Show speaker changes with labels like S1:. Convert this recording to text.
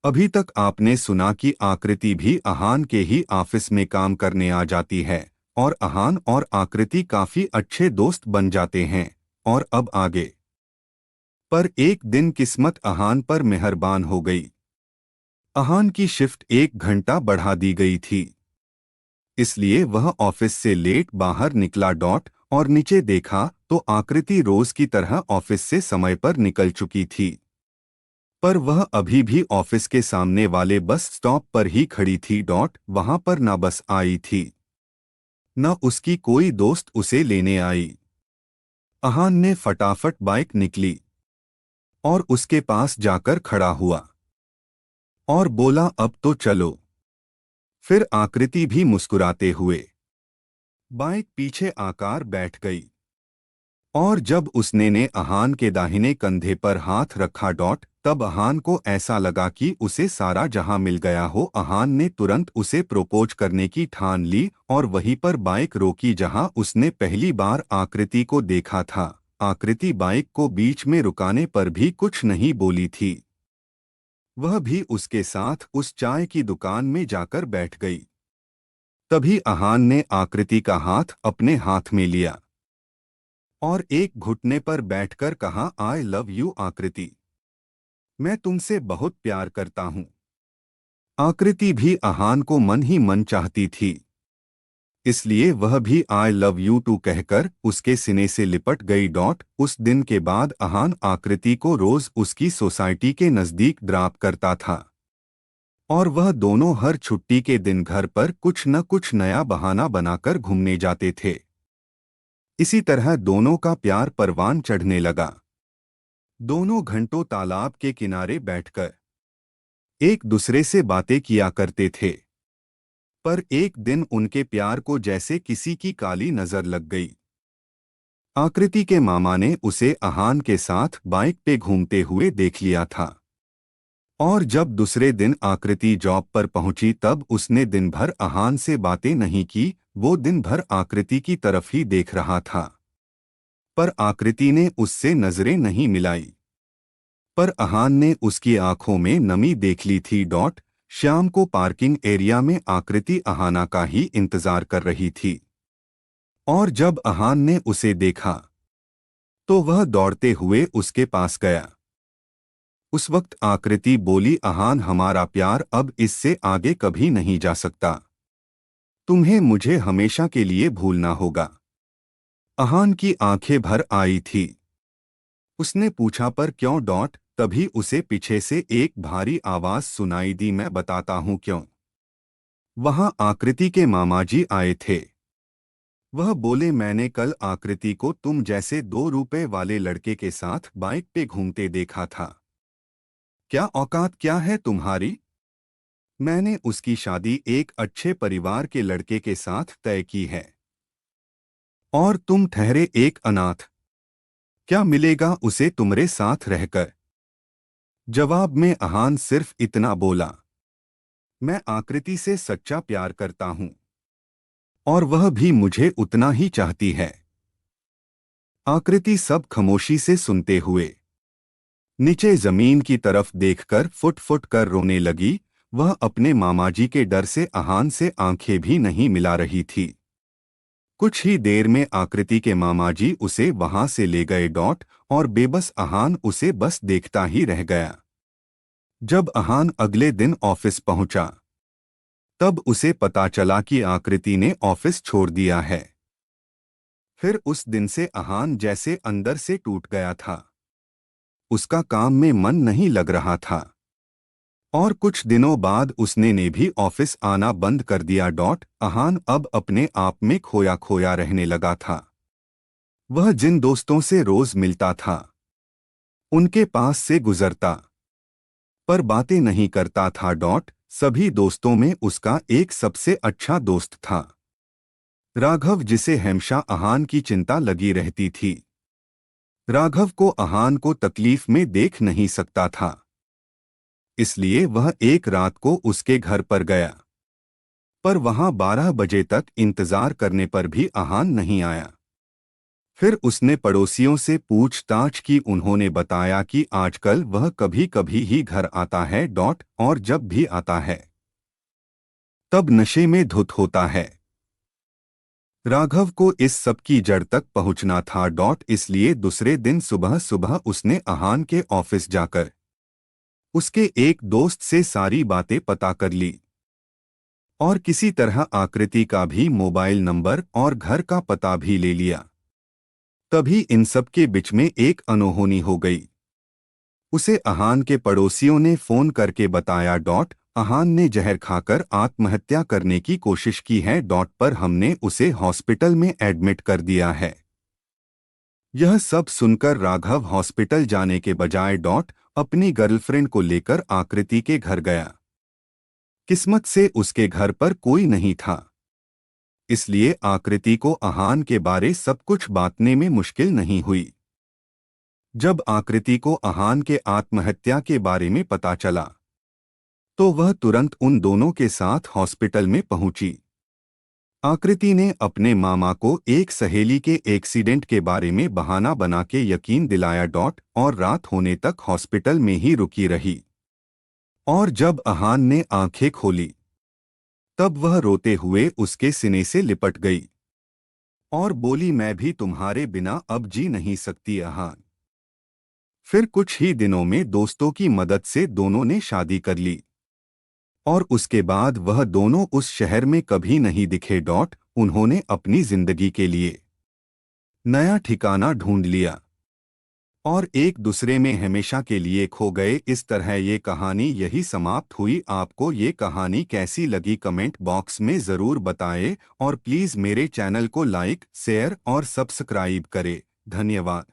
S1: अभी तक आपने सुना कि आकृति भी अहान के ही ऑफिस में काम करने आ जाती है और अहान और आकृति काफी अच्छे दोस्त बन जाते हैं। और अब आगे। पर एक दिन किस्मत अहान पर मेहरबान हो गई। अहान की शिफ्ट 1 घंटा बढ़ा दी गई थी। इसलिए वह ऑफिस से लेट बाहर निकला और नीचे देखा तो आकृति रोज की तरह ऑफिस से समय पर निकल चुकी थी। पर वह अभी भी ऑफिस के सामने वाले बस स्टॉप पर ही खड़ी थी। वहां पर न बस आई थी न उसकी कोई दोस्त उसे लेने आई। अहान ने फटाफट बाइक निकली और उसके पास जाकर खड़ा हुआ और बोला, अब तो चलो। फिर आकृति भी मुस्कुराते हुए बाइक पीछे आकर बैठ गई और जब उसने ने अहान के दाहिने कंधे पर हाथ रखा तब अहान को ऐसा लगा कि उसे सारा जहां मिल गया हो। अहान ने तुरंत उसे प्रोपोज करने की ठान ली और वहीं पर बाइक रोकी जहां उसने पहली बार आकृति को देखा था। आकृति बाइक को बीच में रुकाने पर भी कुछ नहीं बोली थी। वह भी उसके साथ उस चाय की दुकान में जाकर बैठ गई। तभी अहान ने आकृति का हाथ अपने हाथ में लिया और एक घुटने पर बैठकर कहा, आई लव यू आकृति, मैं तुमसे बहुत प्यार करता हूं। आकृति भी अहान को मन ही मन चाहती थी, इसलिए वह भी आई लव यू टू कहकर उसके सीने से लिपट गई। उस दिन के बाद अहान आकृति को रोज उसकी सोसाइटी के नजदीक ड्रॉप करता था और वह दोनों हर छुट्टी के दिन घर पर कुछ न कुछ नया बहाना बनाकर घूमने जाते थे। इसी तरह दोनों का प्यार परवान चढ़ने लगा। दोनों घंटों तालाब के किनारे बैठकर एक दूसरे से बातें किया करते थे। पर एक दिन उनके प्यार को जैसे किसी की काली नजर लग गई। आकृति के मामा ने उसे अहान के साथ बाइक पे घूमते हुए देख लिया था और जब दूसरे दिन आकृति जॉब पर पहुंची तब उसने दिन भर अहान से बातें नहीं की। वो दिन भर आकृति की तरफ ही देख रहा था, पर आकृति ने उससे नजरें नहीं मिलाई। पर अहान ने उसकी आंखों में नमी देख ली थी। शाम को पार्किंग एरिया में आकृति अहाना का ही इंतजार कर रही थी और जब अहान ने उसे देखा तो वह दौड़ते हुए उसके पास गया। उस वक्त आकृति बोली, अहान, हमारा प्यार अब इससे आगे कभी नहीं जा सकता। तुम्हें मुझे हमेशा के लिए भूलना होगा। अहान की आंखें भर आई थी। उसने पूछा, पर क्यों? तभी उसे पीछे से एक भारी आवाज सुनाई दी, मैं बताता हूं क्यों। वहां आकृति के मामाजी आए थे। वह बोले, मैंने कल आकृति को तुम जैसे 2 रुपए वाले लड़के के साथ बाइक पे घूमते देखा था। क्या औकात क्या है तुम्हारी? मैंने उसकी शादी एक अच्छे परिवार के लड़के के साथ तय की है और तुम ठहरे एक अनाथ। क्या मिलेगा उसे तुम्हारे साथ रहकर? जवाब में अहान सिर्फ इतना बोला, मैं आकृति से सच्चा प्यार करता हूं और वह भी मुझे उतना ही चाहती है। आकृति सब खामोशी से सुनते हुए नीचे जमीन की तरफ देखकर फुट फुट कर रोने लगी। वह अपने मामाजी के डर से अहान से आंखें भी नहीं मिला रही थी। कुछ ही देर में आकृति के मामाजी उसे वहां से ले गए। और बेबस अहान उसे बस देखता ही रह गया। जब अहान अगले दिन ऑफिस पहुंचा तब उसे पता चला कि आकृति ने ऑफिस छोड़ दिया है। फिर उस दिन से अहान जैसे अंदर से टूट गया था। उसका काम में मन नहीं लग रहा था और कुछ दिनों बाद उसने ने भी ऑफिस आना बंद कर दिया। अहान अब अपने आप में खोया खोया रहने लगा था। वह जिन दोस्तों से रोज मिलता था उनके पास से गुजरता पर बातें नहीं करता था। सभी दोस्तों में उसका एक सबसे अच्छा दोस्त था, राघव, जिसे हमेशा अहान की चिंता लगी रहती थी। राघव को अहान को तकलीफ में देख नहीं सकता था, इसलिए वह एक रात को उसके घर पर गया। पर वहां 12 बजे तक इंतजार करने पर भी अहान नहीं आया। फिर उसने पड़ोसियों से पूछताछ की। उन्होंने बताया कि आजकल वह कभी कभी ही घर आता है और जब भी आता है तब नशे में धुत होता है। राघव को इस सब की जड़ तक पहुंचना था इसलिए दूसरे दिन सुबह सुबह उसने अहान के ऑफिस जाकर उसके एक दोस्त से सारी बातें पता कर ली और किसी तरह आकृति का भी मोबाइल नंबर और घर का पता भी ले लिया। तभी इन सब के बीच में एक अनहोनी हो गई। उसे अहान के पड़ोसियों ने फोन करके बताया अहान ने जहर खाकर आत्महत्या करने की कोशिश की है पर हमने उसे हॉस्पिटल में एडमिट कर दिया है। यह सब सुनकर राघव हॉस्पिटल जाने के बजाय अपनी गर्लफ्रेंड को लेकर आकृति के घर गया। किस्मत से उसके घर पर कोई नहीं था, इसलिए आकृति को अहान के बारे सब कुछ बांटने में मुश्किल नहीं हुई। जब आकृति को अहान के आत्महत्या के बारे में पता चला तो वह तुरंत उन दोनों के साथ हॉस्पिटल में पहुंची। आकृति ने अपने मामा को एक सहेली के एक्सीडेंट के बारे में बहाना बना के यकीन दिलाया और रात होने तक हॉस्पिटल में ही रुकी रही। और जब अहान ने आंखें खोली तब वह रोते हुए उसके सीने से लिपट गई और बोली, मैं भी तुम्हारे बिना अब जी नहीं सकती अहान। फिर कुछ ही दिनों में दोस्तों की मदद से दोनों ने शादी कर ली और उसके बाद वह दोनों उस शहर में कभी नहीं दिखे उन्होंने अपनी जिंदगी के लिए नया ठिकाना ढूंढ लिया और एक दूसरे में हमेशा के लिए खो गए। इस तरह ये कहानी यही समाप्त हुई। आपको ये कहानी कैसी लगी कमेंट बॉक्स में ज़रूर बताएं और प्लीज़ मेरे चैनल को लाइक, शेयर और सब्सक्राइब करें। धन्यवाद।